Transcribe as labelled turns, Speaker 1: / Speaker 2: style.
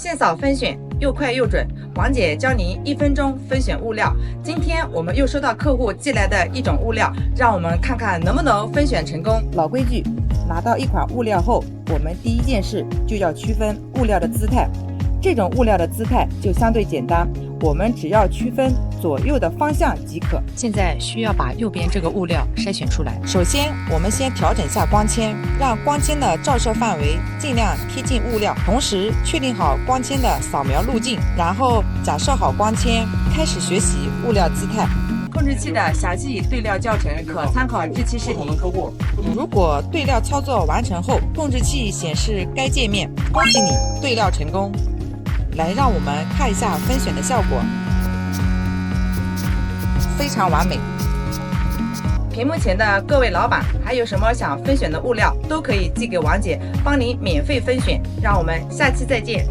Speaker 1: 现扫分选，又快又准。王姐教您1分钟分选物料。今天我们又收到客户寄来的一种物料，让我们看看能不能分选成功。老规矩，拿到一款物料后，我们第一件事就要区分物料的姿态。这种物料的姿态就相对简单，我们只要区分左右的方向即可。现在需要把右边这个物料筛选出来。首先，我们先调整下光圈，让光纤的照射范围尽量贴近物料，同时确定好光纤的扫描路径，然后假设好光圈，开始学习物料姿态。控制器的详细对料教程可参考这期视频。如果对料操作完成后，控制器显示该界面，恭喜你对料成功。来，让我们看一下分选的效果，非常完美。屏幕前的各位老板，还有什么想分选的物料，都可以寄给王姐，帮您免费分选。让我们下期再见。